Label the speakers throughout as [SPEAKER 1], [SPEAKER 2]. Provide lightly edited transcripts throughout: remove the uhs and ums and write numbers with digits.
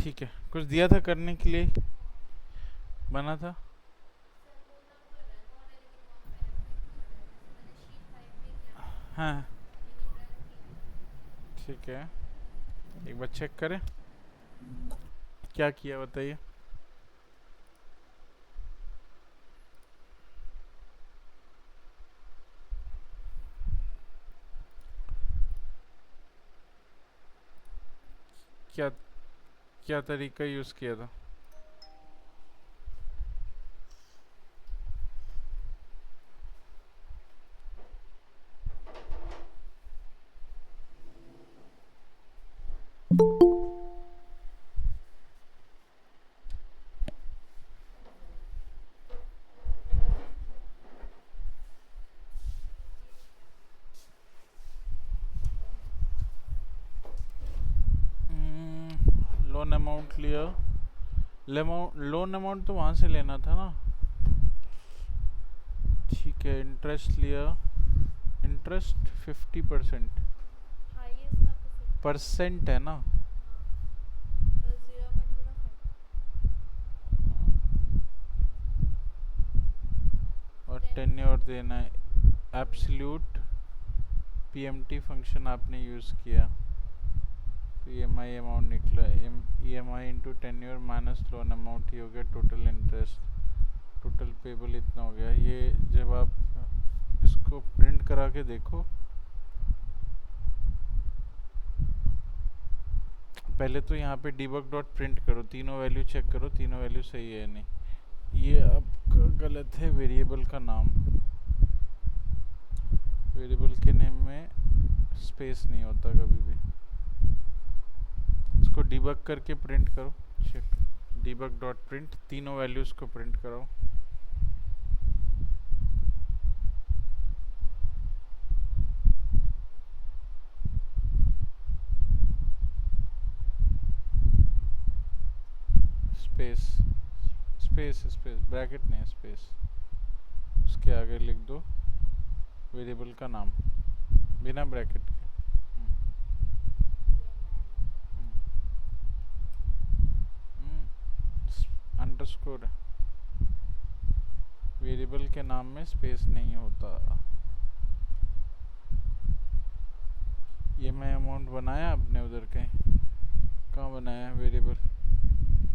[SPEAKER 1] ठीक है, कुछ दिया था करने के लिए, बना था। हाँ ठीक है, एक बार चेक करें क्या किया, बताइए। क्या क्या तरीका यूज़ किया था? लोन अमाउंट लिया, लोन अमाउंट तो वहाँ से लेना था ना। ठीक है, इंटरेस्ट लिया, इंटरेस्ट 50%। परसेंट है ना। और टेन्योर देना है, एब्सोल्यूट पीएमटी फंक्शन आपने यूज़ किया, तो ईएमआई अमाउंट निकला, EMI into tenure minus loan amount, ये हो गया टोटल इंटरेस्ट। टोटल पेबल इतना हो गया। ये जब आप इसको प्रिंट करा के देखो, पहले तो यहाँ पे debug डॉट प्रिंट करो, तीनों वैल्यू चेक करो, तीनों वैल्यू सही है या नहीं। ये आपका गलत है, वेरिएबल का नाम, वेरिएबल के नेम में स्पेस नहीं होता कभी भी। इसको डिबग करके प्रिंट करो, चेक, debug डॉट प्रिंट, तीनों वैल्यूज़ को प्रिंट कराओ। स्पेस, स्पेस स्पेस, ब्रैकेट नहीं, स्पेस, उसके आगे लिख दो वेरिएबल का नाम बिना ब्रैकेट के। अंडरस्कोर, वेरिएबल के नाम में स्पेस नहीं होता। ये मैं अमाउंट बनाया आपने उधर कहीं, कहाँ बनाया वेरिएबल?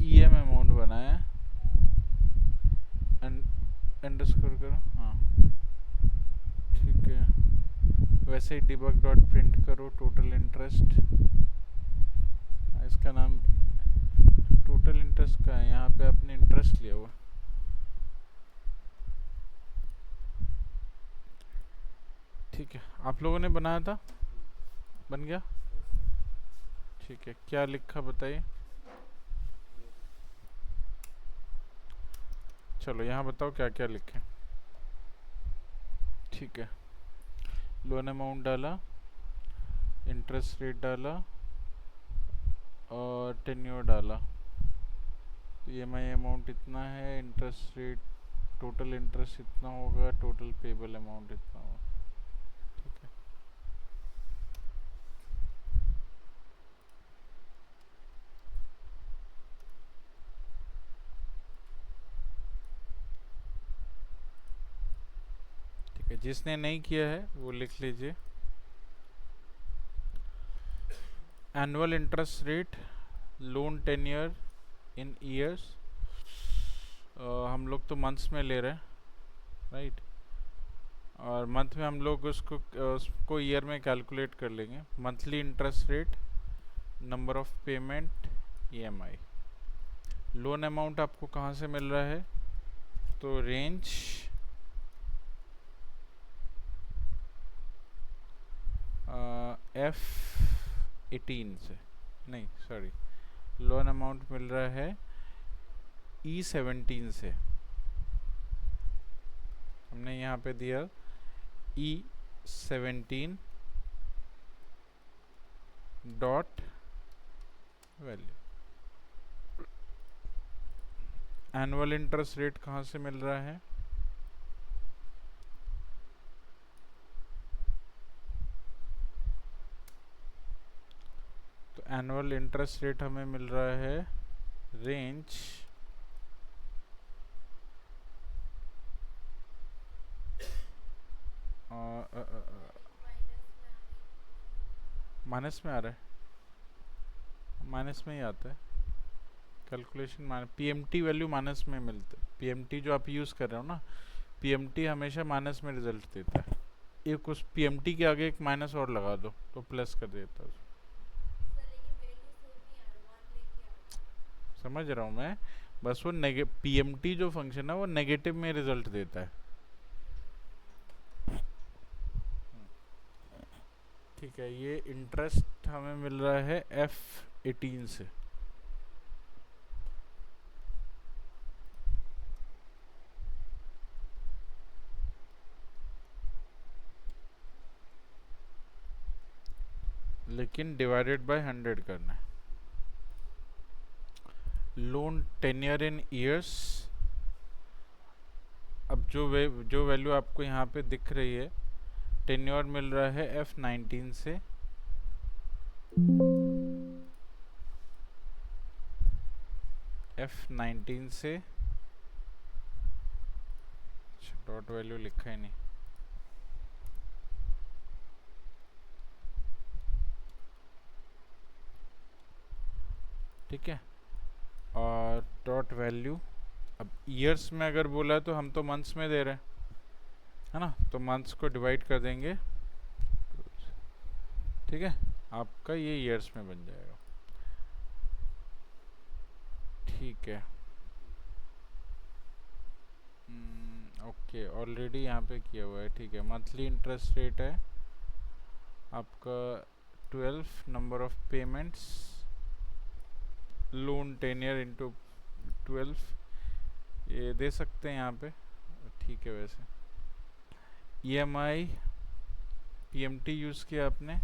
[SPEAKER 1] ईएम अमाउंट बनाया, अंडरस्कोर करो, हाँ ठीक है। वैसे ही डिबग डॉट प्रिंट करो टोटल इंटरेस्ट, इसका नाम टोटल इंटरेस्ट का है, यहाँ पे आपने इंटरेस्ट लिया हुआ। ठीक है, आप लोगों ने बनाया था, बन गया। ठीक है, क्या लिखा बताइए। चलो यहाँ बताओ क्या क्या लिखे। ठीक है, लोन अमाउंट डाला, इंटरेस्ट रेट डाला और टेन्योर डाला। तो ईएमआई अमाउंट इतना है, इंटरेस्ट रेट, टोटल इंटरेस्ट इतना होगा, टोटल पेबल अमाउंट इतना होगा। ठीक है, ठीक है, जिसने नहीं किया है वो लिख लीजिए। Annual interest rate, loan tenure इन ईयर्स, हम लोग तो मंथ्स में ले रहे हैं, राइट, और मंथ में हम लोग उसको ईयर में कैलकुलेट कर लेंगे। Monthly interest rate, number of payment, EMI. Loan amount आपको कहाँ से मिल रहा है? तो रेंज F18 से, नहीं सॉरी, लोन अमाउंट मिल रहा है E17 से। हमने यहाँ पे दिया E17 dot value. Annual interest rate कहाँ से मिल रहा है? तो एनुअल इंटरेस्ट रेट हमें मिल रहा है रेंज माइनस में आ रहा है, माइनस में ही आता है कैलकुलेशन, पीएमटी वैल्यू माइनस में मिलता है। पीएमटी जो आप यूज़ कर रहे हो ना, पीएमटी हमेशा माइनस में रिजल्ट देता है। एक उस पीएमटी के आगे एक माइनस और लगा दो तो प्लस कर देता है। समझ रहा हूँ मैं, बस वो पीएमटी जो फंक्शन है वो नेगेटिव में रिजल्ट देता है। ठीक है, ये इंटरेस्ट हमें मिल रहा है F18 से। लेकिन डिवाइडेड बाय 100 करना है। लोन टेन्योर इन ईयर्स, अब जो वैल्यू आपको यहाँ पे दिख रही है, टेन्योर मिल रहा है F19 से। F19 से डॉट वैल्यू लिखा ही नहीं, ठीक है। और डॉट वैल्यू, अब ईयर्स में अगर बोला तो हम तो मंथ्स में दे रहे हैं, है ना, तो मंथ्स को डिवाइड कर देंगे, ठीक है, आपका ये ईयर्स में बन जाएगा। ठीक है, ओके, ऑलरेडी यहाँ पे किया हुआ है, ठीक है। मंथली इंटरेस्ट रेट है आपका 12 number of payments, loan टेनियर into 12, ये दे सकते हैं यहाँ पे, ठीक है। वैसे ईएमआई पीएमटी यूज़ किया आपने,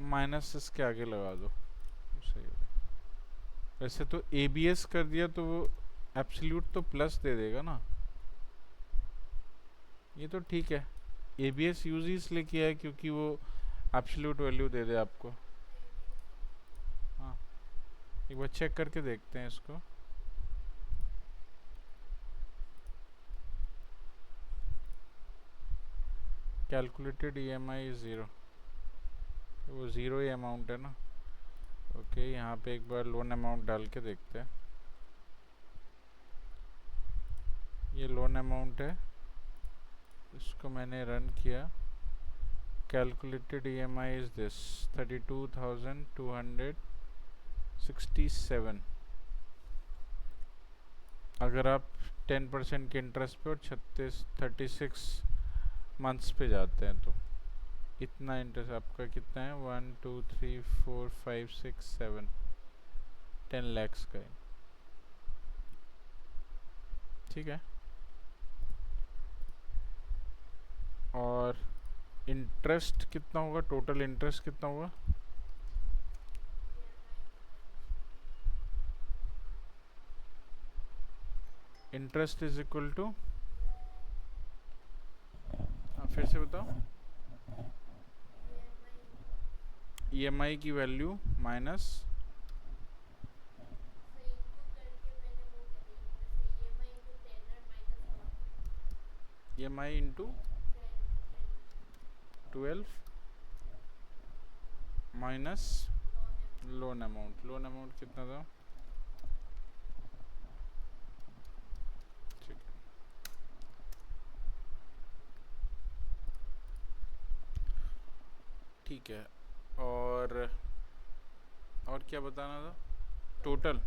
[SPEAKER 1] माइनस इसके आगे लगा दो, सही है। वैसे तो एबीएस कर दिया तो वो एब्सोल्यूट तो प्लस दे देगा ना, ये तो ठीक है। एबीएस यूज ही इसलिए किया है क्योंकि वो एब्सोल्यूट वैल्यू दे दे आपको। हाँ, एक बार चेक करके देखते हैं इसको। कैलकुलेटेड ईएमआई इज 0, वो 0 ही अमाउंट है ना। ओके, यहाँ पे एक बार लोन अमाउंट डाल के देखते हैं। ये लोन अमाउंट है, इसको मैंने रन किया, कैलकुलेटेड ईएमआई इज दिस 32,267। अगर आप 10% के इंटरेस्ट पे और 36 मंथ्स पे जाते हैं तो इतना इंटरेस्ट आपका कितना है, 1 2 3 4 5 6 7 10 lakhs का है, ठीक है। और इंटरेस्ट कितना होगा, टोटल इंटरेस्ट कितना होगा, इंटरेस्ट इज इक्वल टू, फिर से बताओ, ईएमआई की value minus EMI into 12 minus loan amount. Loan amount कितना था, ठीक है। और क्या बताना था, टोटल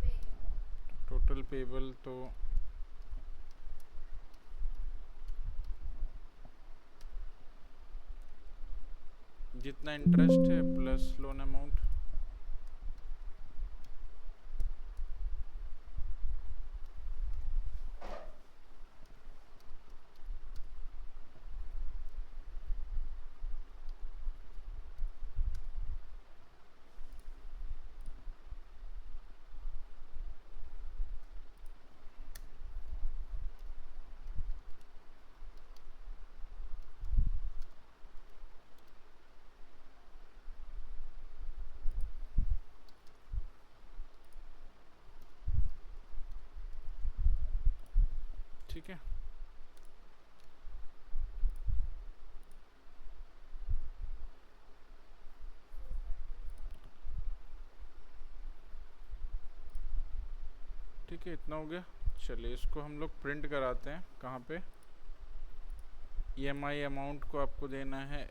[SPEAKER 1] पेबल तो जितना इंटरेस्ट है प्लस लोन अमाउंट, ठीक है। ठीक है, इतना हो गया। चलिए इसको हम लोग प्रिंट कराते हैं। कहाँ पे? EMI अमाउंट को आपको देना है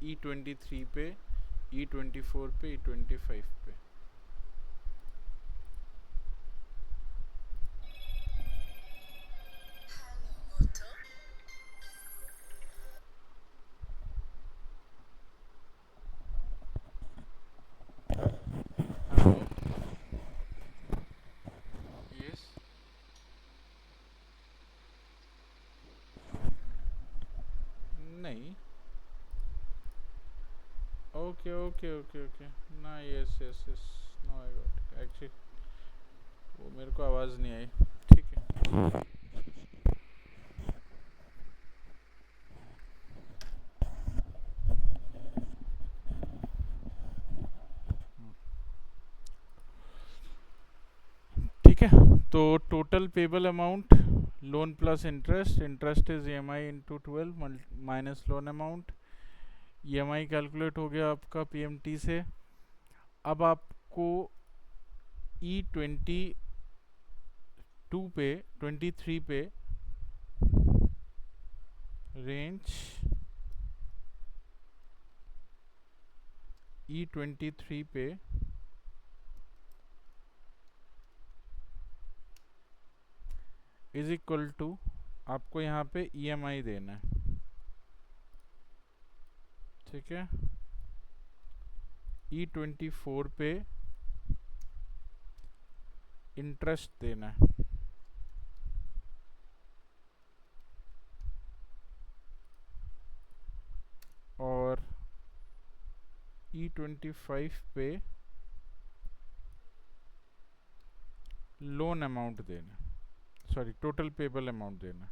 [SPEAKER 1] E23 पे, E24 पे, E25 पे। हेलो। यस। नहीं। Okay okay okay okay. ना, yes yes yes. No I got actually, वो मेरे को आवाज़ नहीं आई। ठीक है। ठीक है, तो total payable amount, loan plus interest, interest is EMI into 12 minus loan amount. EMI calculate हो गया आपका PMT से। अब आपको E22 पे, 23 पे रेंज, E23 पे इज इक्वल टू, आपको यहाँ पे EMI देना है। ठीक है। E24 पे इंटरेस्ट देना है। और E25 पे लोन अमाउंट देना, सॉरी टोटल पेबल अमाउंट देना।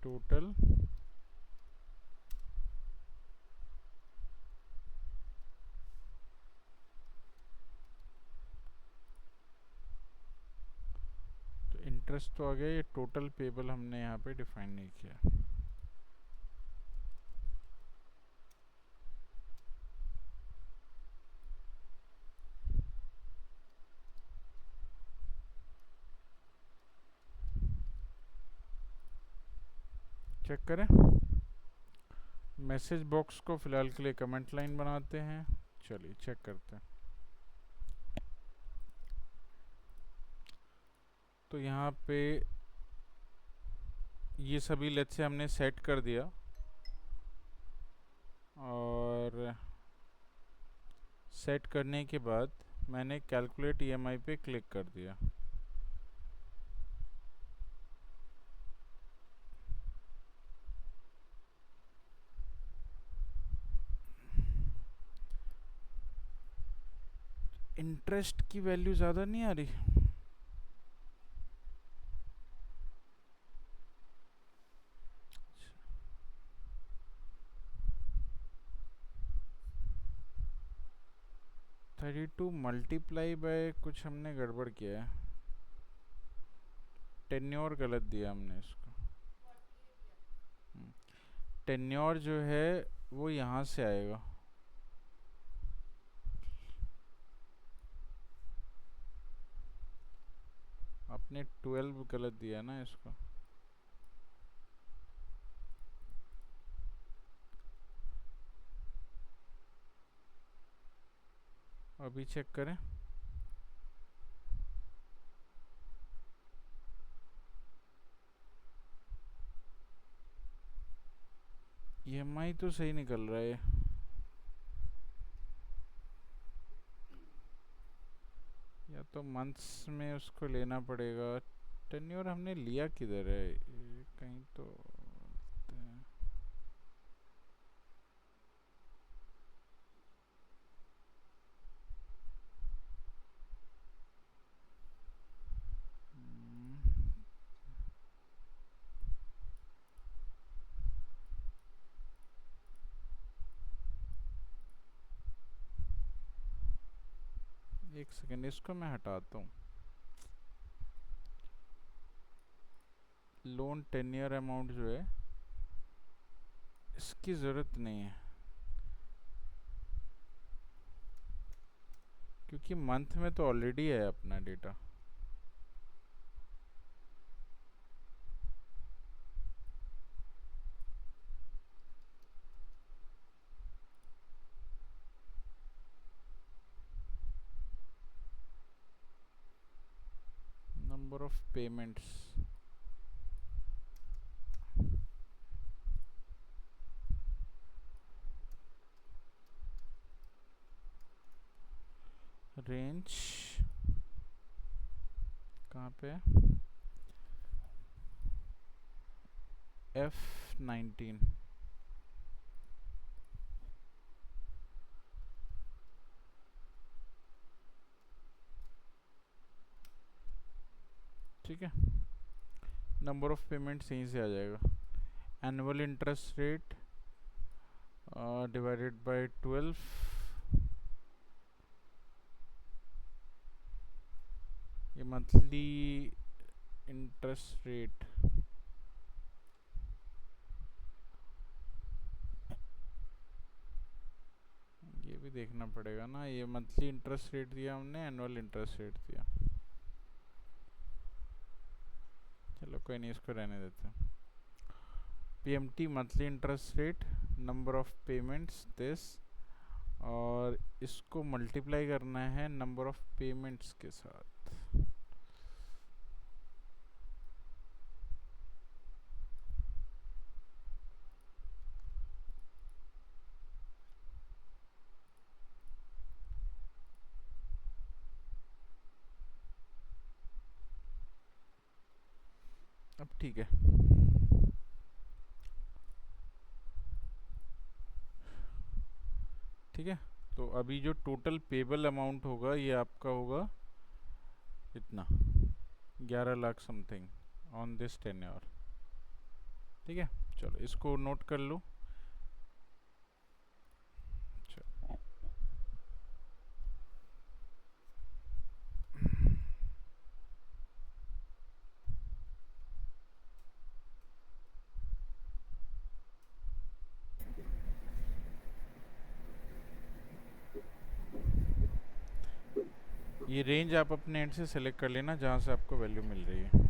[SPEAKER 1] टोटल तो इंटरेस्ट तो आ गया, ये टोटल पेबल हमने यहाँ पे डिफाइन नहीं किया। चेक करें। मैसेज बॉक्स को फिलहाल के लिए कमेंट लाइन बनाते हैं। चलिए चेक करते हैं। तो यहाँ पे ये सभी लेट से हमने सेट कर दिया और सेट करने के बाद मैंने कैलकुलेट EMI पे क्लिक कर दिया। इंटरेस्ट की वैल्यू ज़्यादा नहीं आ रही। 32 मल्टीप्लाई बाय कुछ हमने गड़बड़ किया है, टेन्योर गलत दिया हमने इसको। टेन्योर जो है वो यहाँ से आएगा। आपने 12 गलत दिया ना इसको। अभी चेक करें। EMI तो सही निकल रहा है, या तो मंथ्स में उसको लेना पड़ेगा। टेन्योर हमने लिया किधर है, कहीं तो एक सेकेंड, इसको मैं हटाता हूँ। लोन 10 ईयर अमाउंट जो है इसकी ज़रूरत नहीं है, क्योंकि मंथ में तो ऑलरेडी है अपना data. Number of payments, range कहाँ पे है, F19। ठीक है, नंबर ऑफ पेमेंट्स यहीं से आ जाएगा। Annual interest rate divided by 12, ये मंथली इंटरेस्ट रेट, ये भी देखना पड़ेगा ना, ये मंथली इंटरेस्ट रेट दिया हमने, एनुअल इंटरेस्ट रेट दिया। चलो कोई नहीं, इसको रहने देते हैं। PMT monthly interest rate, number of payments this, और इसको मल्टीप्लाई करना है नंबर ऑफ पेमेंट्स के साथ। अब ठीक है, ठीक है। तो अभी जो टोटल पेबल अमाउंट होगा ये आपका होगा इतना, 11 lakh something on this tenure. ठीक है, चलो इसको नोट कर लो। ये रेंज आप अपने एंड से सेलेक्ट कर लेना जहाँ से आपको वैल्यू मिल रही है।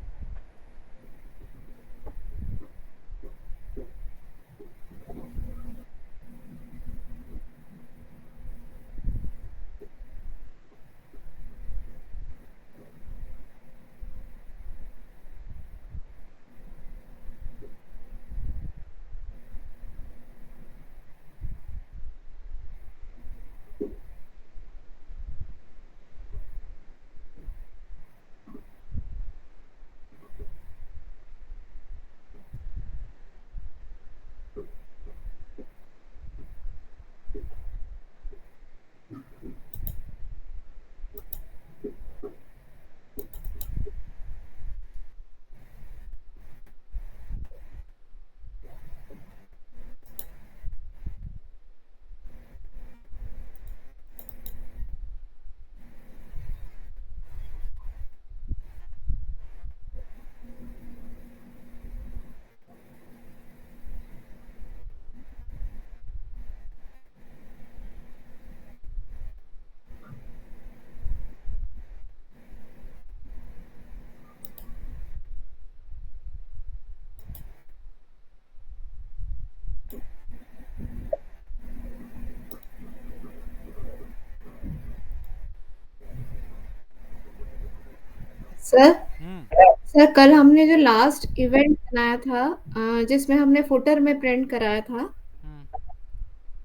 [SPEAKER 2] सर सर कल हमने जो लास्ट इवेंट बनाया था, जिसमें हमने फुटर में प्रिंट कराया था,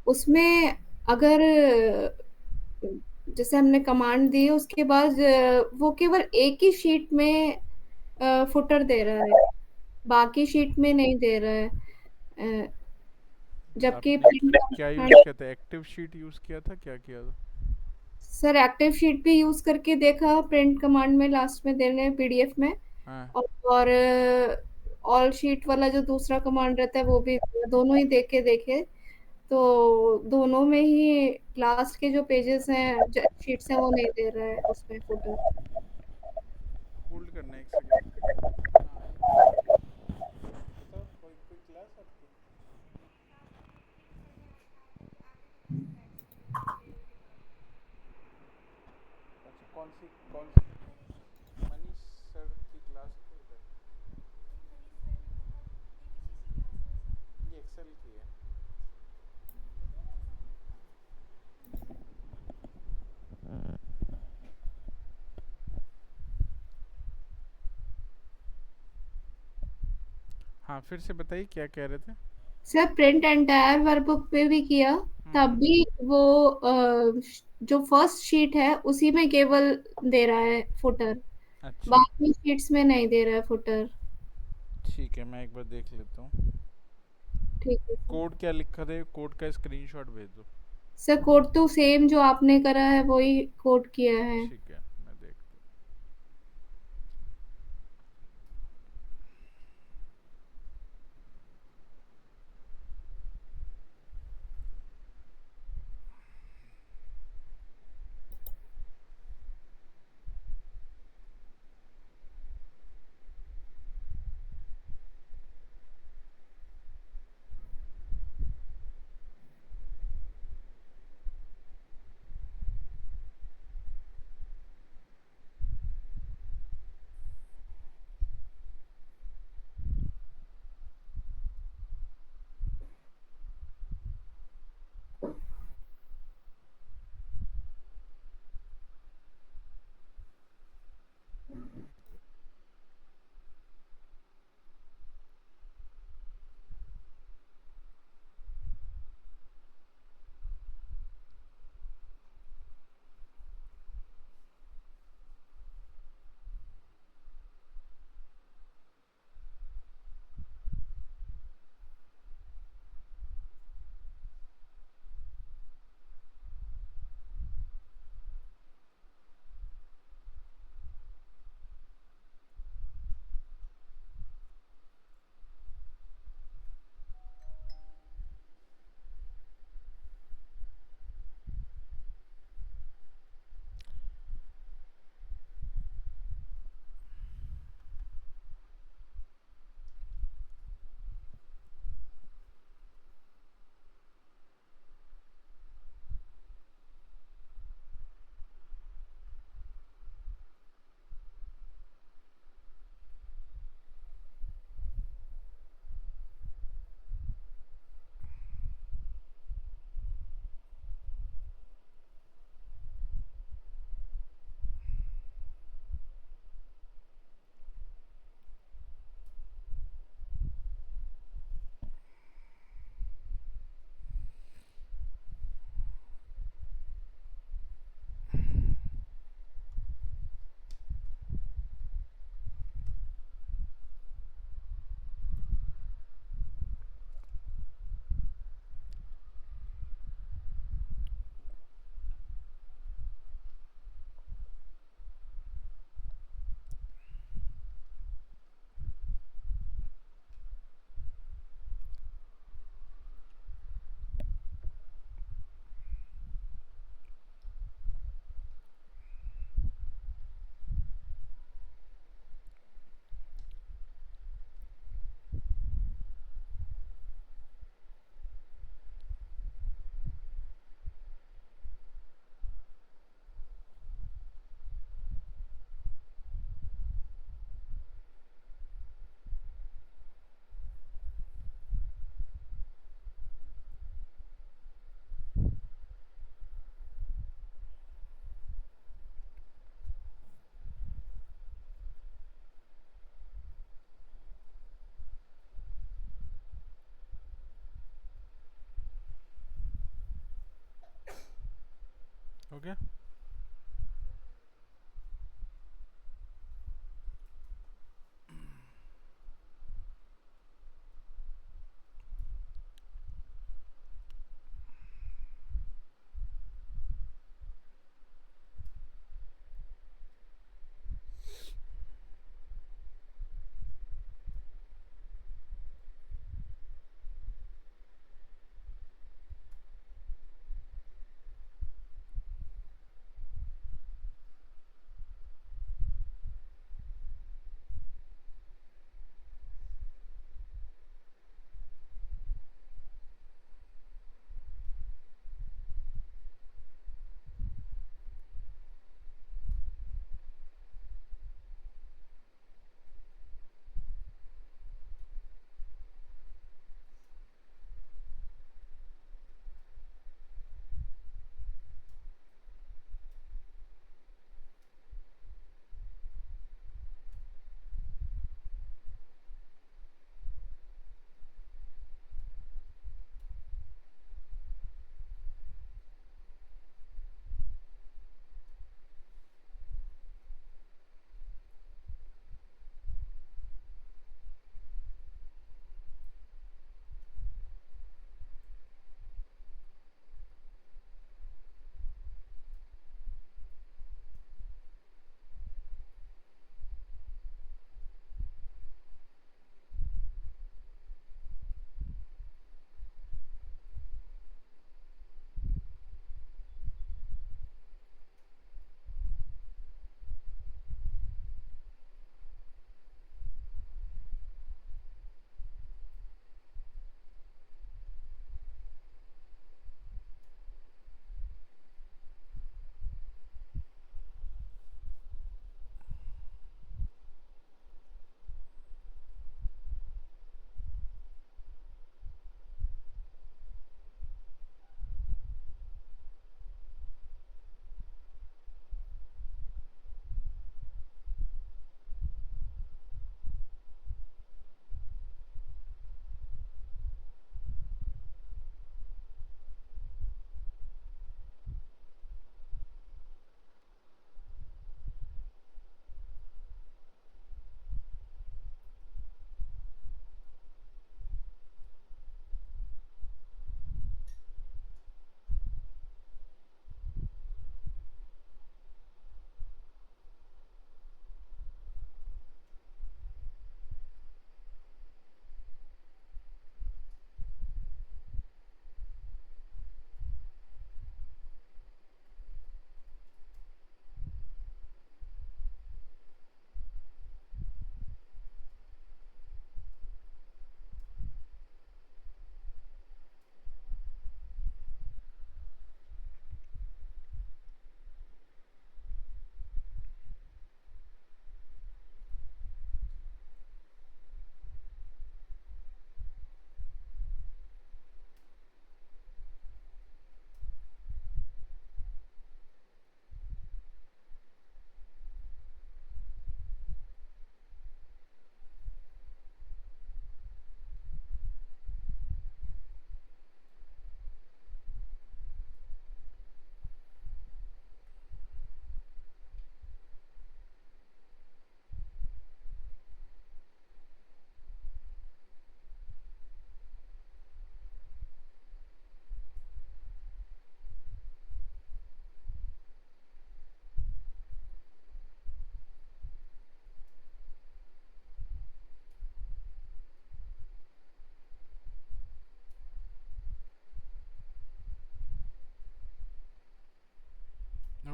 [SPEAKER 2] उसमें अगर जैसे हमने कमांड दी उसके बाद वो केवल एक ही शीट में फुटर दे रहा है, बाकी शीट में नहीं दे रहा है, जबकि
[SPEAKER 1] आपने
[SPEAKER 2] प्रिंट
[SPEAKER 1] क्या यूज़
[SPEAKER 2] कमांड।
[SPEAKER 1] किया था, एक्टिव शीट यूज़ किया था, क्या किया था?
[SPEAKER 2] सर एक्टिव शीट भी यूज करके देखा, प्रिंट कमांड में लास्ट में देने पीडीएफ में,
[SPEAKER 1] हाँ,
[SPEAKER 2] और ऑल शीट वाला जो दूसरा कमांड रहता है वो भी, दोनों ही देख के देखे, तो दोनों में ही लास्ट के जो पेजेस हैं, शीट्स हैं, वो नहीं दे रहा है उसमें फुटर।
[SPEAKER 1] होल्ड करना एक सेकेंड। सी कौन मनीष सर की क्लास है इधर? ये एक्सेल की है। हाँ, फिर से बताइए क्या कह रहे थे?
[SPEAKER 2] सर प्रिंट एंटायर वर्कबुक पे भी किया, तब
[SPEAKER 1] हम्म।
[SPEAKER 2] भी वो जो फर्स्ट शीट है उसी में केवल दे रहा है फुटर,
[SPEAKER 1] अच्छा,
[SPEAKER 2] बाकी शीट्स में नहीं दे रहा है फुटर।
[SPEAKER 1] ठीक है, मैं एक बार देख लेता हूँ।
[SPEAKER 2] ठीक है सर।
[SPEAKER 1] कोड क्या लिखा था? कोड का स्क्रीनशॉट भेज दो।
[SPEAKER 2] सर कोड तो सेम जो आपने करा है वही कोड किया है।
[SPEAKER 1] ठीक है, मैं देखता हूँ। ओके।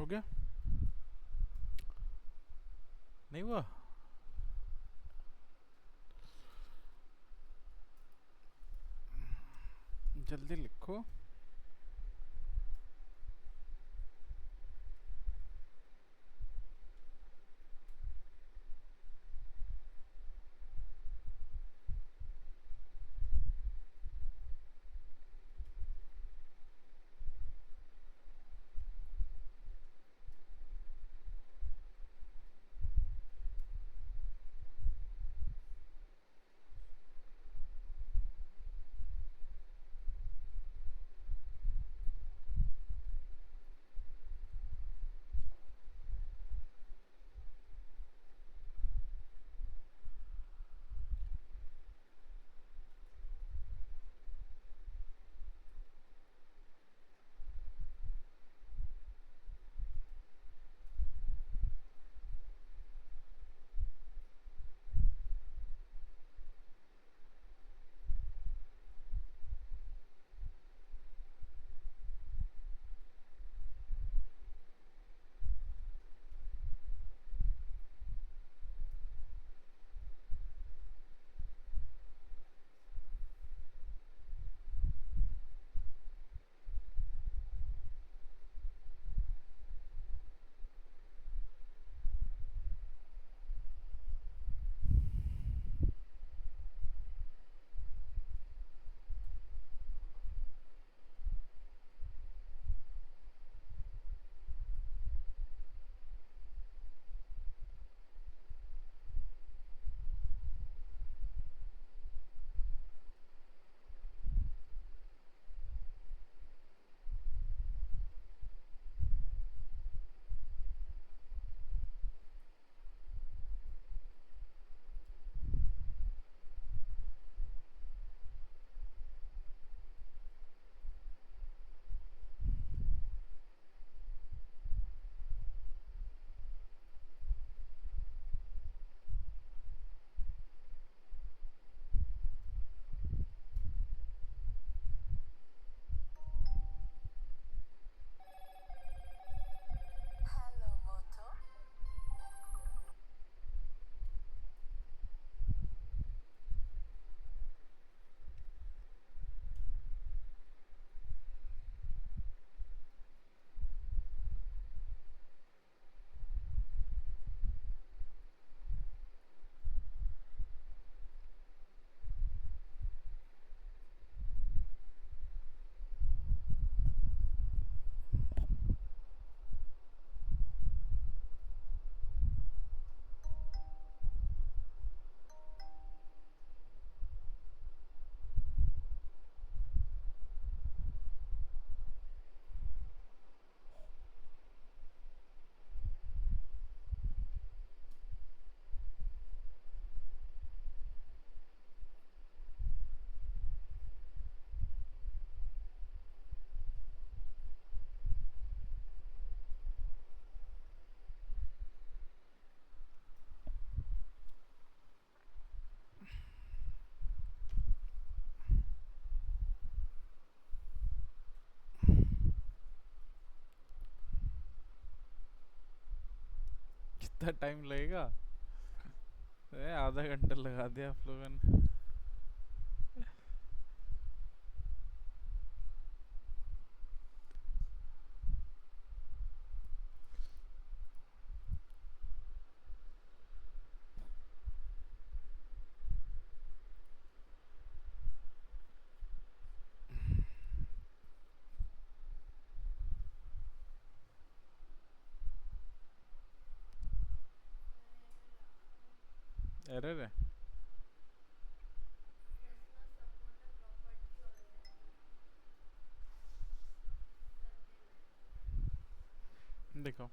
[SPEAKER 1] हो गया? नहीं हुआ? जल्दी लिखो। कितना टाइम लगेगा? आधा घंटा लगा दिया आप लोगों ने। एरर है? देखो,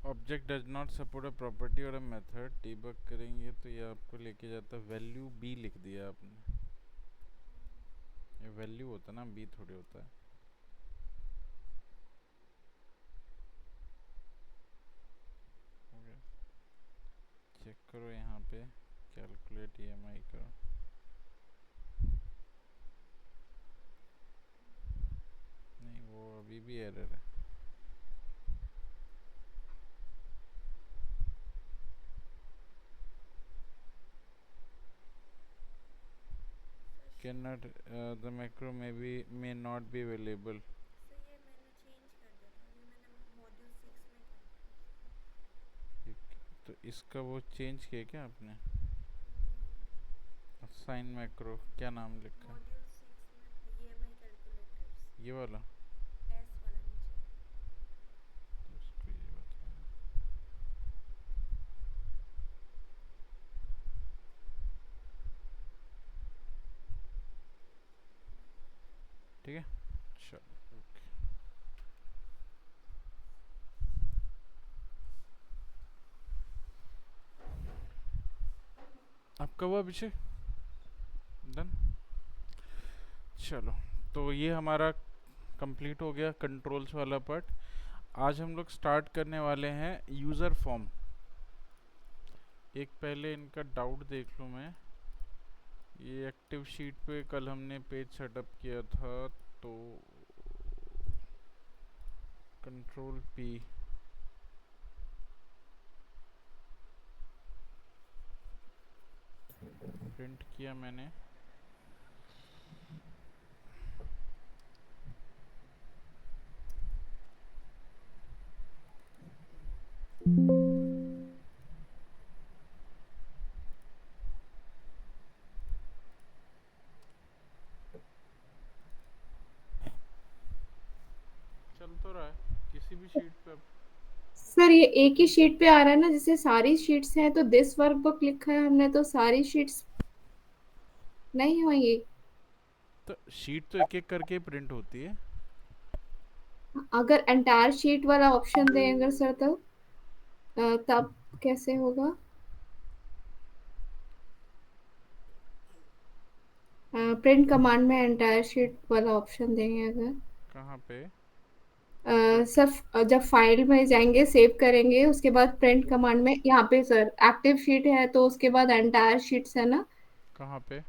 [SPEAKER 1] object does not support a property और अ मेथड। डीबग करेंगे तो ये आपको लेके जाता है वैल्यू बी लिख दिया आपने। ये वैल्यू होता है ना, बी थोड़ी होता है। हो गया? चेक करो यहाँ पे, कैलकुलेट ईएमआई करो। अभी भी एरर है। Cannot the macro may not be available।
[SPEAKER 3] Sir ये मैंने चेंज कर दिया था, ये मैंने मॉड्यूल 6 में किया था।
[SPEAKER 1] तो इसका वो चेंज किया क्या आपने?
[SPEAKER 3] नहीं,
[SPEAKER 1] साइन मैक्रो क्या नाम लिखा है?
[SPEAKER 3] मॉड्यूल 6 में था ईएमआई कैलकुलेटर्स,
[SPEAKER 1] ये वाला?
[SPEAKER 3] एस वाला नीचे था।
[SPEAKER 1] तो उसको ये बताया। ठीक है, चलो ओके। आपका हुआ अभिषेक? डन। चलो, तो ये हमारा कंप्लीट हो गया कंट्रोल्स वाला पार्ट। आज हम लोग स्टार्ट करने वाले हैं यूज़र फॉर्म। एक पहले इनका डाउट देख लूँ मैं। ये एक्टिव शीट पे कल हमने पेज सेटअप किया था, तो कंट्रोल पी, प्रिंट किया मैंने। चल तो रहा है किसी भी शीट पे।
[SPEAKER 2] सर ये एक ही शीट पे आ रहा है ना, जैसे सारी शीट्स हैं तो दिस वर्कबुक लिखा है हमने, तो सारी शीट्स नहीं होंगी।
[SPEAKER 1] तो शीट तो एक एक करके प्रिंट होती है।
[SPEAKER 2] अगर एंटायर शीट वाला ऑप्शन देंगे सर तो तब कैसे होगा? प्रिंट कमांड में एंटायर शीट वाला ऑप्शन देंगे अगर।
[SPEAKER 1] कहाँ पे?
[SPEAKER 2] सर जब फाइल में जाएंगे, सेव करेंगे, उसके बाद प्रिंट कमांड में यहाँ पे सर एक्टिव शीट है तो उसके बाद एंटायर शीट्स है ना।
[SPEAKER 1] कहाँ पे?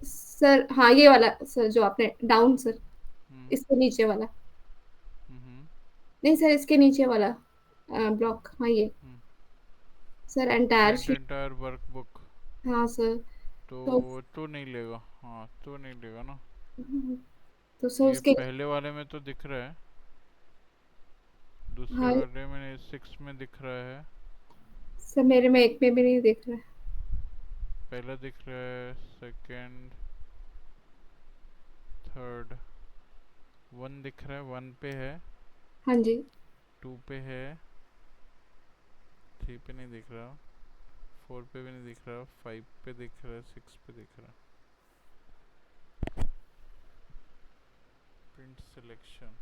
[SPEAKER 2] सर हाँ ये वाला सर, जो आपने डाउन सर,
[SPEAKER 1] हम्म।
[SPEAKER 2] इसके नीचे वाला।
[SPEAKER 1] हम्म।
[SPEAKER 2] नहीं सर, इसके नीचे वाला ब्लॉक, हाँ ये
[SPEAKER 1] हम्म।
[SPEAKER 2] Sir entire
[SPEAKER 1] print
[SPEAKER 2] sheet.
[SPEAKER 1] Entire workbook.
[SPEAKER 2] हाँ सर। तो
[SPEAKER 1] तो नहीं लेगा, हाँ तो नहीं लेगा ना।
[SPEAKER 2] तो सर
[SPEAKER 1] ये
[SPEAKER 2] उसके,
[SPEAKER 1] पहले वाले में तो दिख रहा है, दूसरे
[SPEAKER 2] हाँ
[SPEAKER 1] वाले में 6 में दिख रहा है।
[SPEAKER 2] सर मेरे में एक में भी नहीं दिख रहा है।
[SPEAKER 1] पहला दिख रहा है, सेकंड, थर्ड, 1 दिख रहा है, 1 पे है,
[SPEAKER 2] हाँ जी।
[SPEAKER 1] 2 पे है, 3 पे नहीं दिख रहा, 4 पे भी नहीं दिख रहा, 5 पे दिख रहा है, 6 पे दिख रहा। प्रिंट सिलेक्शन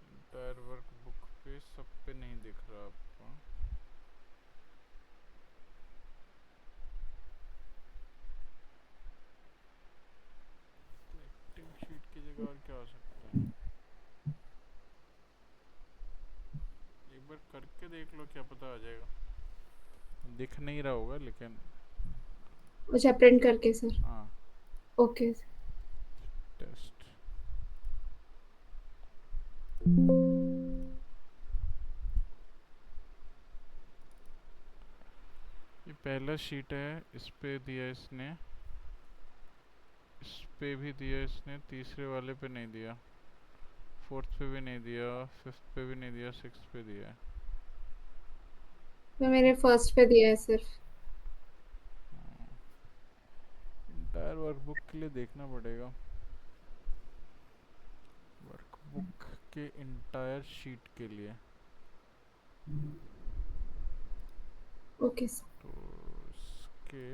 [SPEAKER 1] एंटायर वर्कबुक पे सब पे नहीं दिख रहा आपको। एक्टिव शीट की जगह और क्या हो सकता है? एक बार करके देख लो, क्या पता आ जाएगा। दिख नहीं रहा होगा लेकिन।
[SPEAKER 2] अच्छा प्रिंट करके सर।
[SPEAKER 1] हाँ,
[SPEAKER 2] ओके।
[SPEAKER 1] टेस्ट। ये पहला शीट है, इस पे दिया इसने, इस पे भी दिया इसने, तीसरे वाले पे नहीं दिया, फोर्थ पे भी नहीं दिया, फिफ्थ पे भी नहीं दिया, सिक्स पे दिया है।
[SPEAKER 2] तो मैंने फर्स्ट पे दिया है सिर्फ।
[SPEAKER 1] इंटायर वर्कबुक के लिए देखना पड़ेगा, वर्कबुक के इंटायर शीट के लिए।
[SPEAKER 2] Okay sir.
[SPEAKER 1] तो इसके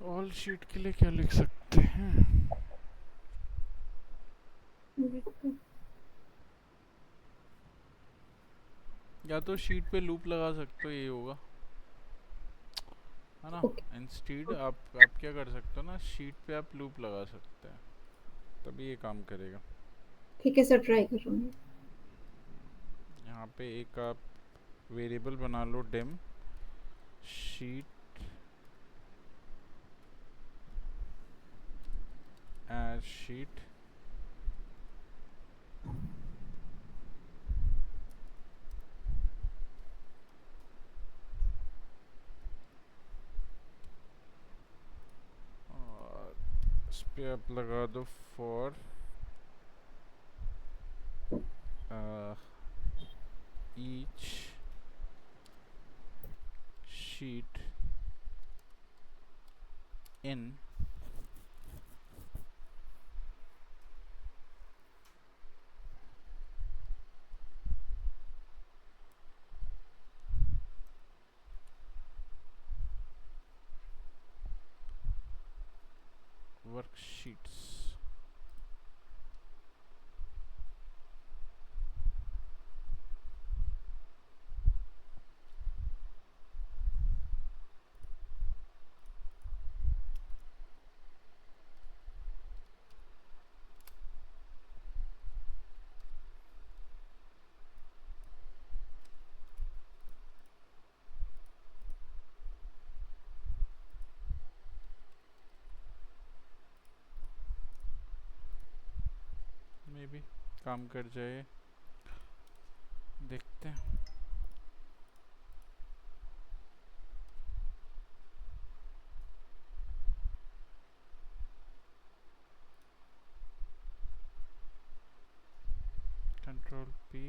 [SPEAKER 1] ऑल शीट के लिए क्या लिख सकते हैं? या तो शीट पे लूप लगा सकते हो, ये होगा, है ना?
[SPEAKER 2] ओके
[SPEAKER 1] इंस्टीड आप क्या कर सकते हो ना, शीट पे आप लूप लगा सकते हैं, तभी ये काम करेगा।
[SPEAKER 2] ठीक है सर, ट्राई कर रहा हूँ।
[SPEAKER 1] यहाँ पे एक आप वेरिएबल बना लो, डिम शीट एज शीट, और इस पे आप लगा दो for each sheet in worksheets. में भी काम कर जाए, देखते हैं। कंट्रोल पी,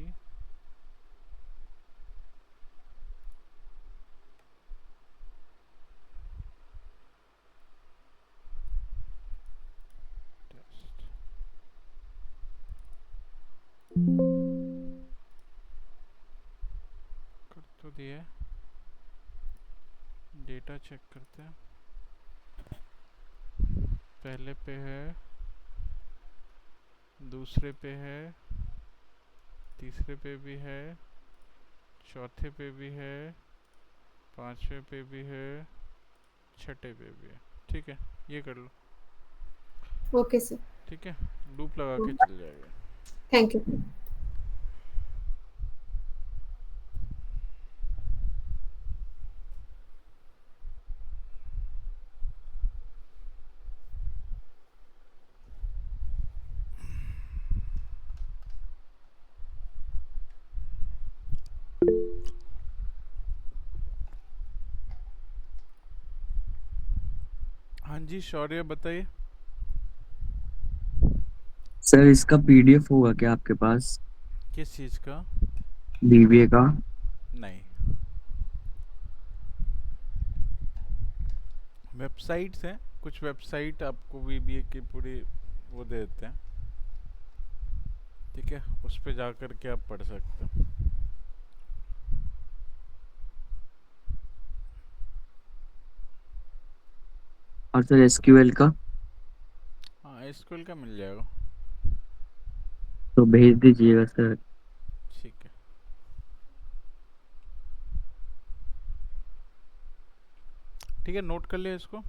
[SPEAKER 1] टेस्ट कर तो दिया, डेटा चेक करते हैं। पहले पे है, दूसरे पे है, तीसरे पे भी है, चौथे पे भी है, पांचवे पे भी है, छठे पे भी है। ठीक है, ये कर लो।
[SPEAKER 2] ओके सर,
[SPEAKER 1] ठीक है, लूप लगा के चल जाएगा।
[SPEAKER 2] Thank you.
[SPEAKER 1] हाँ जी शौर्य बताइए।
[SPEAKER 4] सर इसका पीडीएफ होगा क्या आपके पास,
[SPEAKER 1] किस चीज़ का?
[SPEAKER 4] बीबीए का?
[SPEAKER 1] नहीं, वेबसाइट्स हैं कुछ, वेबसाइट आपको बीबीए की पूरी वो दे देते हैं। ठीक है, उस पे जा कर के आप पढ़ सकते हो।
[SPEAKER 4] और सर एसक्यूएल का?
[SPEAKER 1] हाँ, एसक्यूएल का मिल जाएगा।
[SPEAKER 4] तो भेज दीजिएगा सर।
[SPEAKER 1] ठीक है, ठीक है, नोट कर लिया इसको।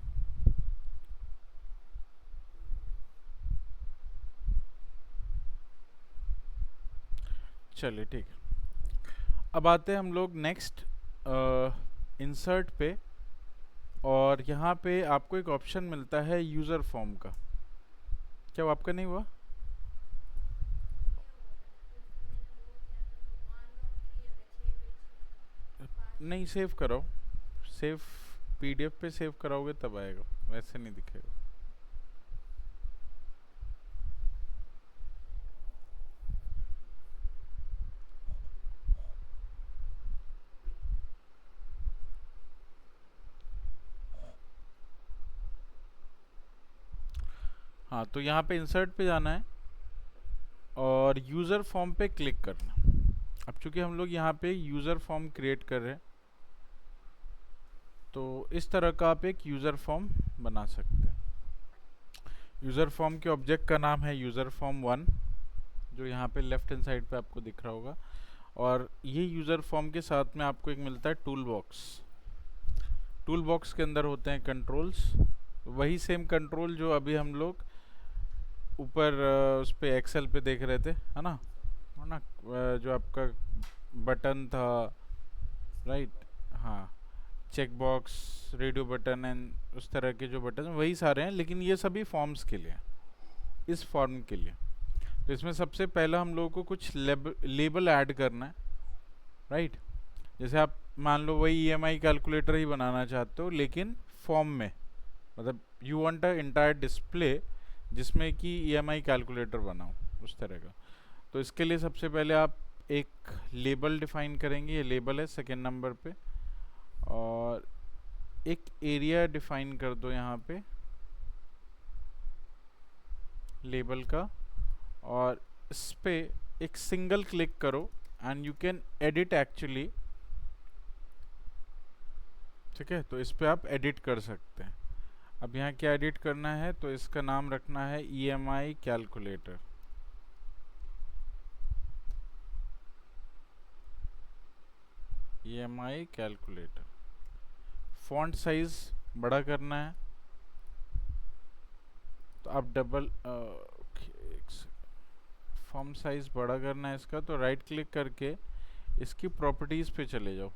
[SPEAKER 1] चलिए ठीक है, अब आते हैं हम लोग नेक्स्ट इंसर्ट पे, और यहाँ पे आपको एक ऑप्शन मिलता है यूज़र फॉर्म का। क्या वो आपका नहीं हुआ? नहीं, सेव कराओ, सेव पीडीएफ पे सेव कराओगे तब आएगा, वैसे नहीं दिखेगा। हाँ, तो यहाँ पे इंसर्ट पे जाना है और यूज़र फॉर्म पे क्लिक करना। अब चूंकि हम लोग यहाँ पे यूज़र फॉर्म क्रिएट कर रहे हैं, तो इस तरह का आप एक यूज़र फॉर्म बना सकते हैं। यूज़र फॉर्म के ऑब्जेक्ट का नाम है यूज़र फॉर्म 1, जो यहाँ पे लेफ्ट हैंड साइड पे आपको दिख रहा होगा। और ये यूज़र फॉर्म के साथ में आपको एक मिलता है टूल बॉक्स। टूल बॉक्स के अंदर होते हैं कंट्रोल्स, वही सेम कंट्रोल जो अभी हम लोग ऊपर उस पे एक्सेल पे देख रहे थे, है ना, जो आपका बटन था, राइट, हाँ, check box, radio button and उस तरह के जो बटन वही सारे हैं, लेकिन ये सभी फॉर्म्स के लिए, इस फॉर्म के लिए। तो इसमें सबसे पहला हम लोगों को कुछ लेबल ऐड करना है, राइट। जैसे आप मान लो वही ईएमआई कैलकुलेटर ही बनाना चाहते हो, लेकिन फॉर्म में, मतलब you want a entire display जिसमें कि ईएमआई कैलकुलेटर बनाओ, उस तरह का। तो इसके लिए सबसे पहले आप एक लेबल डिफाइन करेंगे, ये लेबल है सेकेंड नंबर पे। और एक एरिया डिफाइन कर दो यहाँ पे लेबल का, और इस पे एक सिंगल क्लिक करो and you can edit actually, ठीक है। तो इस पे आप एडिट कर सकते हैं। अब यहाँ क्या एडिट करना है, तो इसका नाम रखना है EMI calculator. EMI calculator. Font size बड़ा करना है, तो आप फॉन्ट साइज बड़ा करना है इसका, तो राइट क्लिक करके इसकी प्रॉपर्टीज़ पे चले जाओ।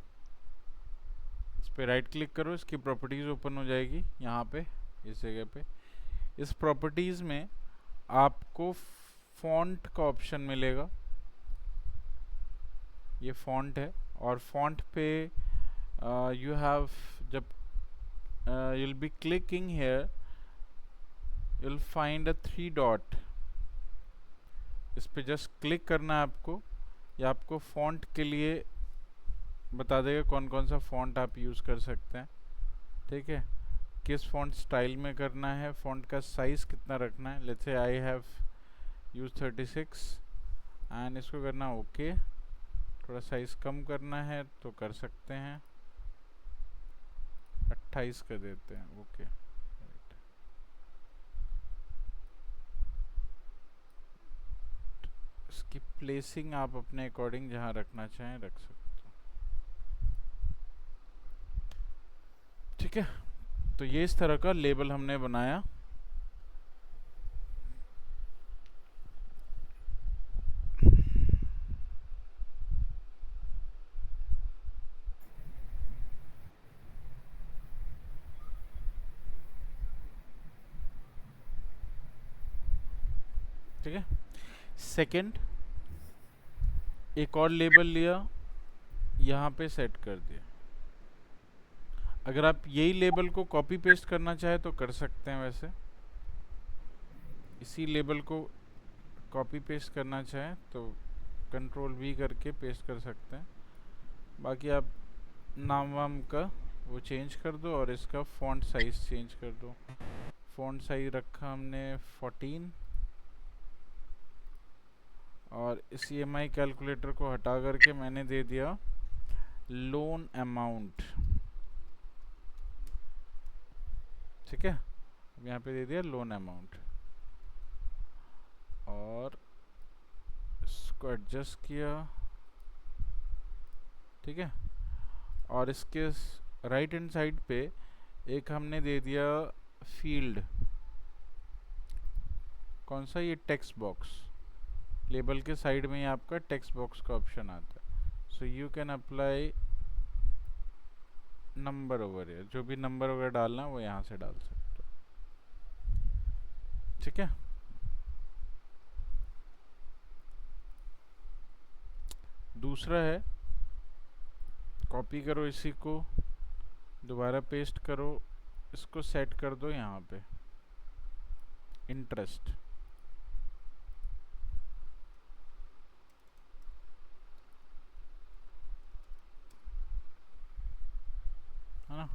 [SPEAKER 1] इस पे राइट क्लिक करो, इसकी प्रॉपर्टीज़ ओपन हो जाएगी यहाँ पे, इस जगह पे। इस प्रॉपर्टीज़ में आपको फॉन्ट का ऑप्शन मिलेगा, ये फॉन्ट है। और फॉन्ट पे यू हैव, जब you'll be clicking here, you'll find a 3 dot, इस पे जस्ट क्लिक करना है आपको। या आपको फॉन्ट के लिए बता देगा कौन कौन सा फॉन्ट आप यूज़ कर सकते हैं, ठीक है, किस फॉन्ट स्टाइल में करना है, फॉन्ट का साइज़ कितना रखना है। Let's say I have use 36 and इसको करना ओके। थोड़ा साइज़ कम करना है तो कर सकते हैं, 28 कर देते हैं, ओके, राइट। इसकी प्लेसिंग आप अपने अकॉर्डिंग जहाँ रखना चाहें रख सकते हो, ठीक है। तो ये इस तरह का लेबल हमने बनाया। ठीक है। सेकंड, एक और लेबल लिया, यहाँ पे सेट कर दिया। अगर आप यही लेबल को कॉपी पेस्ट करना चाहे तो कर सकते हैं, वैसे इसी लेबल को कॉपी पेस्ट करना चाहें तो कंट्रोल V करके पेस्ट कर सकते हैं। बाकी आप नाम वाम का वो चेंज कर दो और इसका फॉन्ट साइज चेंज कर दो। फॉन्ट साइज रखा हमने 14 और इस EMI कैलकुलेटर को हटा करके मैंने दे दिया लोन अमाउंट, ठीक है। अब यहाँ पे दे दिया लोन अमाउंट और इसको एडजस्ट किया, ठीक है। और इसके राइट हैंड साइड पे एक हमने दे दिया फील्ड, कौन सा, ये टेक्स्ट बॉक्स। लेबल के साइड में ही आपका टेक्स्ट बॉक्स का ऑप्शन आता है। So you can apply number over here, जो भी नंबर वगैरह डालना वो यहाँ से डाल सकते हो, ठीक है। दूसरा है, कॉपी करो इसी को, दोबारा पेस्ट करो, इसको सेट कर दो यहाँ पे इंटरेस्ट, है ना।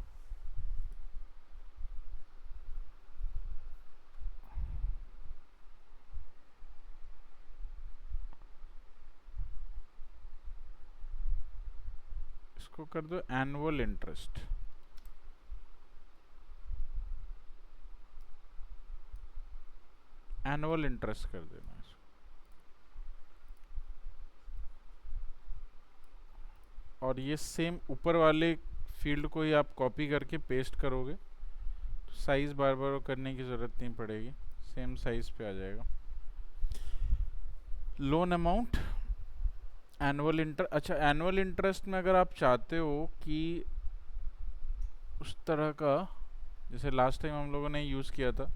[SPEAKER 1] इसको कर दो एनुअल इंटरेस्ट, एनुअल इंटरेस्ट कर देना इसको। और ये सेम ऊपर वाले फील्ड को ही आप कॉपी करके पेस्ट करोगे तो साइज बार बार करने की ज़रूरत नहीं पड़ेगी, सेम साइज पे आ जाएगा। लोन अमाउंट, एनुअल अच्छा एनुअल इंटरेस्ट में अगर आप चाहते हो कि उस तरह का जैसे लास्ट टाइम हम लोगों ने यूज़ किया था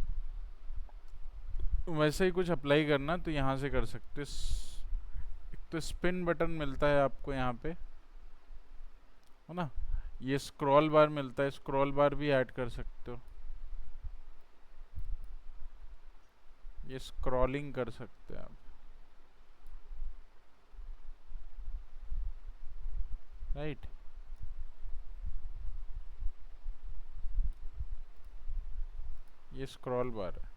[SPEAKER 1] वैसे ही कुछ अप्लाई करना तो यहाँ से कर सकते। एक तो स्पिन बटन मिलता है आपको यहाँ पे, है ना, ये स्क्रॉल बार मिलता है, स्क्रॉल बार भी ऐड कर सकते हो, ये स्क्रॉलिंग कर सकते हैं आप, राइट। ये स्क्रॉल बार है।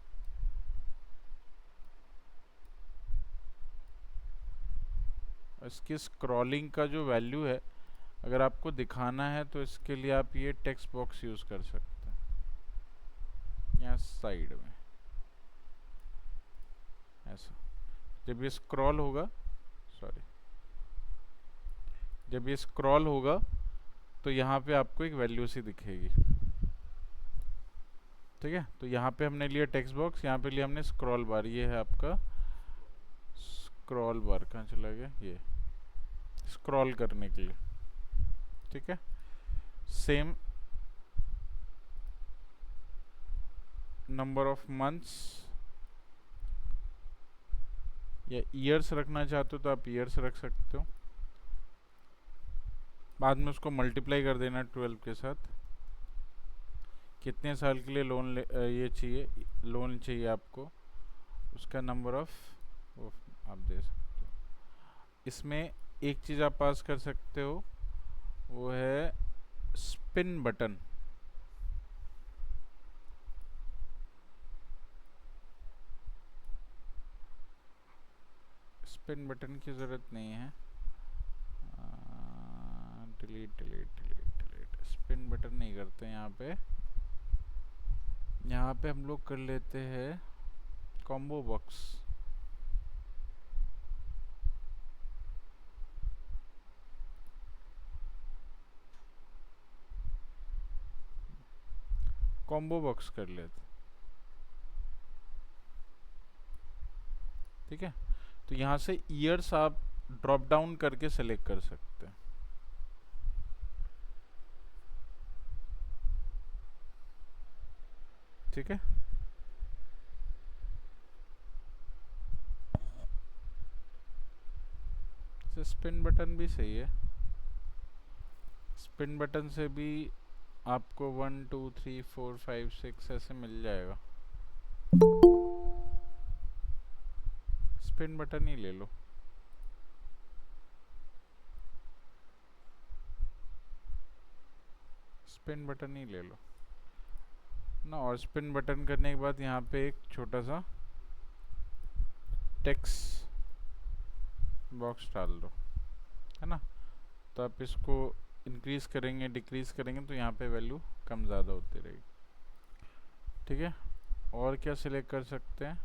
[SPEAKER 1] इसकी स्क्रॉलिंग का जो वैल्यू है अगर आपको दिखाना है तो इसके लिए आप ये टेक्स्ट बॉक्स यूज़ कर सकते हैं यहाँ साइड में ऐसा। जब ये स्क्रॉल होगा, सॉरी, जब ये स्क्रॉल होगा तो यहाँ पे आपको एक वैल्यू सी दिखेगी, ठीक है। तो यहाँ पे हमने लिया टेक्स्ट बॉक्स, यहाँ पे लिया हमने स्क्रॉल बार, ये है आपका स्क्रॉल बार। कहाँ चला गया? ये स्क्रॉल करने के लिए, ठीक है। सेम नंबर ऑफ मंथ्स या ईयर्स रखना चाहते हो तो आप ईयर्स रख सकते हो, बाद में उसको मल्टीप्लाई कर देना 12 के साथ। कितने साल के लिए लोन ये चाहिए, लोन चाहिए आपको, उसका नंबर ऑफ आप दे सकते हो। इसमें एक चीज़ आप पास कर सकते हो, वो है स्पिन बटन। स्पिन बटन की ज़रूरत नहीं है, delete delete delete delete, spin button नहीं करते यहाँ पे। यहाँ पे हम लोग कर लेते हैं कॉम्बो बॉक्स। कॉम्बो बॉक्स कर लेते, ठीक है। तो यहाँ से ईयर्स आप ड्रॉप डाउन करके सेलेक्ट कर सकते हैं, ठीक है। स्पिन बटन भी सही है, स्पिन बटन से भी आपको 1 2 3 4 5 6 ऐसे मिल जाएगा। स्पिन बटन ही ले लो, स्पिन बटन ही ले लो ना। और स्पिन बटन करने के बाद यहाँ पे एक छोटा सा टेक्स्ट बॉक्स डाल दो, है ना। तो आप इसको इंक्रीज करेंगे डिक्रीज करेंगे तो यहाँ पे वैल्यू कम ज़्यादा होती रहेगी, ठीक है। और क्या सिलेक्ट कर सकते हैं,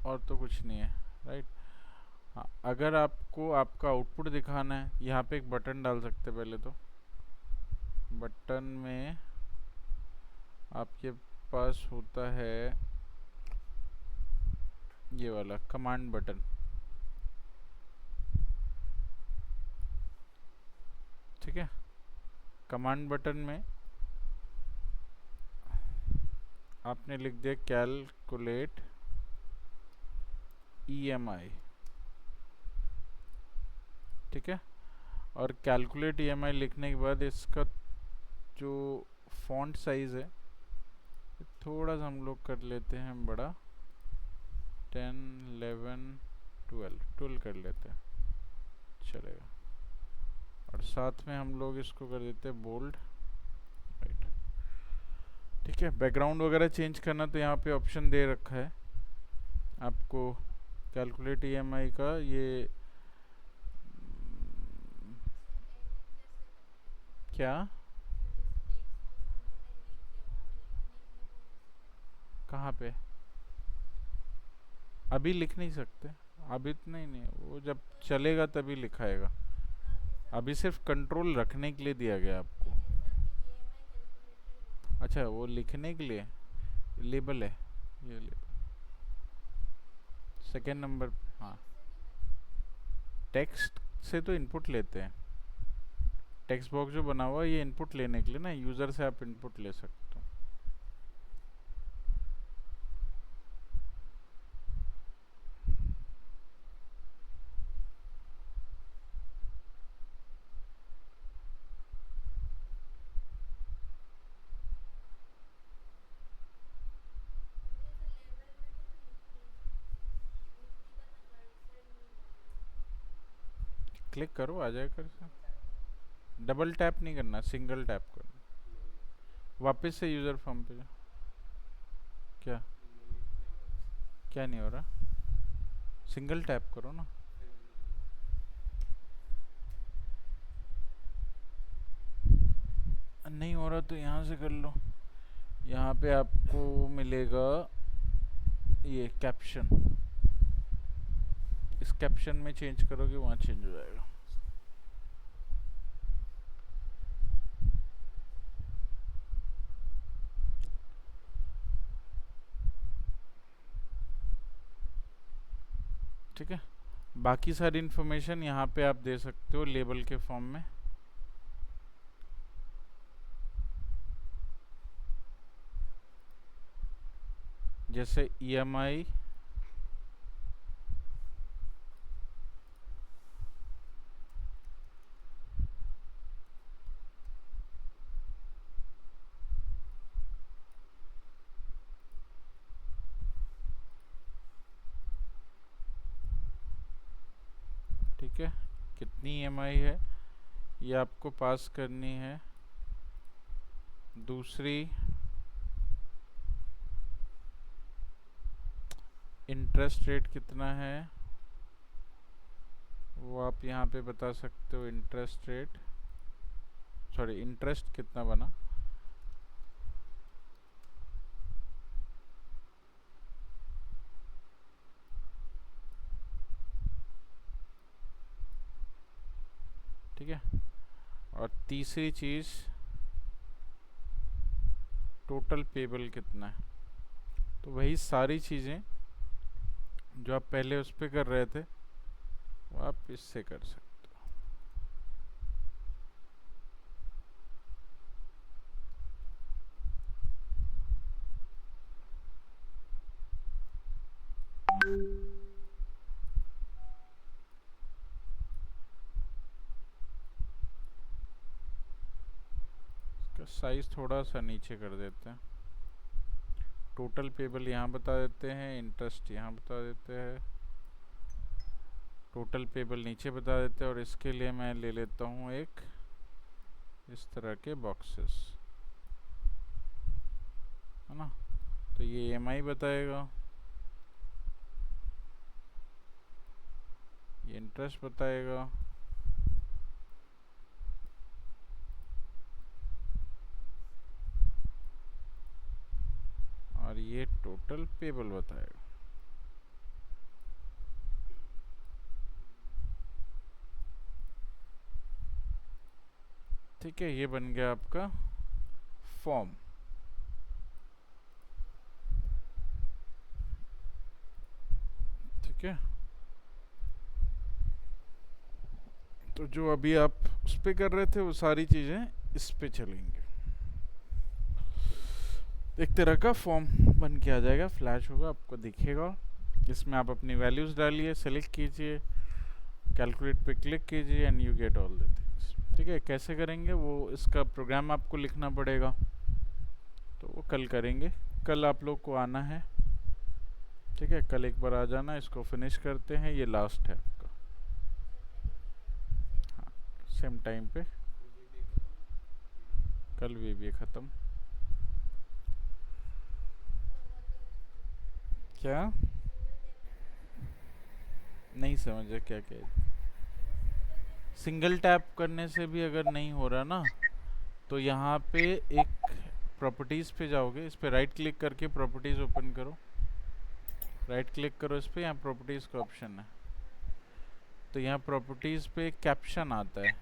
[SPEAKER 1] और तो कुछ नहीं है, राइट। हाँ, अगर आपको आपका आउटपुट दिखाना है, यहाँ पे एक बटन डाल सकते हैं। पहले तो बटन में आपके पास होता है ये वाला कमांड बटन, ठीक है। कमांड बटन में आपने लिख दिया कैलकुलेट EMI, ठीक है। और कैलकुलेट EMI लिखने के बाद इसका जो फॉन्ट साइज़ है थोड़ा सा हम लोग कर लेते हैं बड़ा, 10 11 12 कर लेते हैं, चलेगा। और साथ में हम लोग इसको कर देते हैं बोल्ड, राइट, ठीक है। बैकग्राउंड वगैरह चेंज करना तो यहाँ पे ऑप्शन दे रखा है आपको कैलकुलेट EMI का। ये क्या कहाँ पे? अभी लिख नहीं सकते, अभी तो नहीं, वो जब चलेगा तभी लिखाएगा। अभी सिर्फ कंट्रोल रखने के लिए दिया गया आपको। अच्छा, वो लिखने के लिए लेबल है, ये लेबल सेकेंड नंबर। हाँ, टेक्स्ट से तो इनपुट लेते हैं। टेक्स्ट बॉक्स जो बना हुआ है ये इनपुट लेने के लिए ना, यूज़र से आप इनपुट ले सकते हो। क्लिक करो, आ जाएगा। डबल टैप नहीं करना, सिंगल टैप करना। वापस से यूज़र फॉर्म पे जाओ। क्या क्या नहीं हो रहा? सिंगल टैप करो ना। नहीं हो रहा तो यहाँ से कर लो। यहाँ पे आपको मिलेगा ये कैप्शन, इस कैप्शन में चेंज करोगे वहाँ चेंज हो जाएगा। ठीक है, बाकी सारी इन्फॉर्मेशन यहाँ पे आप दे सकते हो लेबल के फॉर्म में। जैसे EMI, ठीक है, कितनी EMI है ये आपको पास करनी है। दूसरी, इंटरेस्ट रेट कितना है वो आप यहाँ पे बता सकते हो। इंटरेस्ट रेट, सॉरी, इंटरेस्ट कितना बना। ठीक है, और तीसरी चीज़, टोटल पेबल कितना है। तो वही सारी चीज़ें जो आप पहले उस पर कर रहे थे वो आप इससे कर सकते हो। इसका साइज थोड़ा सा नीचे कर देते हैं। टोटल पेबल यहाँ बता देते हैं, इंटरेस्ट यहाँ बता देते हैं, टोटल पेबल नीचे बता देते हैं। और इसके लिए मैं ले लेता हूँ एक इस तरह के बॉक्सेस, है ना। तो ये EMI बताएगा, ये इंटरेस्ट बताएगा, और ये टोटल पेबल बताएगा। ठीक है, ये बन गया आपका फॉर्म। ठीक है, तो जो अभी आप उस पे कर रहे थे वो सारी चीज़ें इस पे चलेंगे। एक तरह का फॉर्म बन के आ जाएगा, फ्लैश होगा, आपको दिखेगा। इसमें आप अपनी वैल्यूज़ डालिए, सेलेक्ट कीजिए, कैलकुलेट पे क्लिक कीजिए and you get all the things. ठीक है, कैसे करेंगे वो, इसका प्रोग्राम आपको लिखना पड़ेगा, तो वो कल करेंगे। कल आप लोग को आना है, ठीक है, कल एक बार आ जाना। इसको फिनिश करते हैं, ये लास्ट है आपका। हाँ, सेम टाइम पे कल VBA ख़त्म। क्या नहीं समझा, क्या क्या? सिंगल टैप करने से भी अगर नहीं हो रहा ना, तो यहाँ पे एक प्रॉपर्टीज़ पे जाओगे, इस पे राइट क्लिक करके प्रॉपर्टीज़ ओपन करो, राइट क्लिक करो इस पे, यहाँ प्रॉपर्टीज़ का ऑप्शन है, तो यहाँ प्रॉपर्टीज़ पे कैप्शन आता है,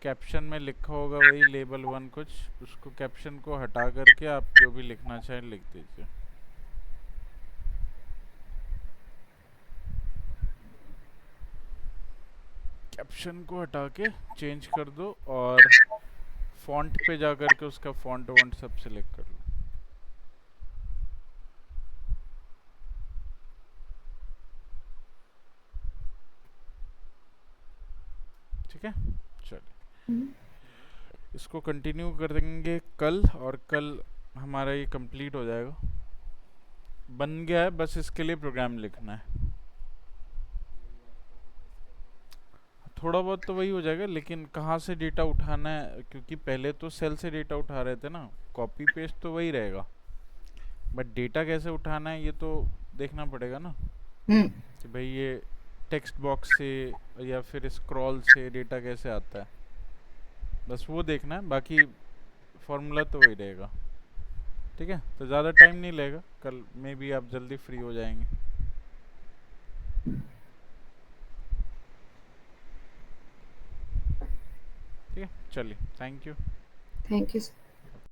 [SPEAKER 1] कैप्शन में लिखा होगा वही लेबल 1 कुछ, उसको कैप्शन को हटा करके आप जो भी लिखना चाहें लिख दीजिए। कैप्शन को हटा के चेंज कर दो और फॉन्ट पे जा करके उसका फॉन्ट वॉन्ट सब सिलेक्ट कर लो। ठीक है, चलिए इसको कंटिन्यू कर देंगे कल, और कल हमारा ये कंप्लीट हो जाएगा, बन गया है, बस इसके लिए प्रोग्राम लिखना है। थोड़ा बहुत तो वही हो जाएगा, लेकिन कहाँ से डेटा उठाना है, क्योंकि पहले तो सेल से डेटा उठा रहे थे ना, कॉपी पेस्ट तो वही रहेगा, बट डेटा कैसे उठाना है ये तो देखना पड़ेगा ना, कि भाई ये टेक्स्ट बॉक्स से या फिर स्क्रॉल से डेटा कैसे आता है, बस वो देखना है, बाकी फॉर्मूला तो वही रहेगा। ठीक है, तो ज़्यादा टाइम नहीं लगेगा, कल में भी आप जल्दी फ्री हो जाएंगे। ठीक है, चलिए, थैंक यू।
[SPEAKER 2] Thank you.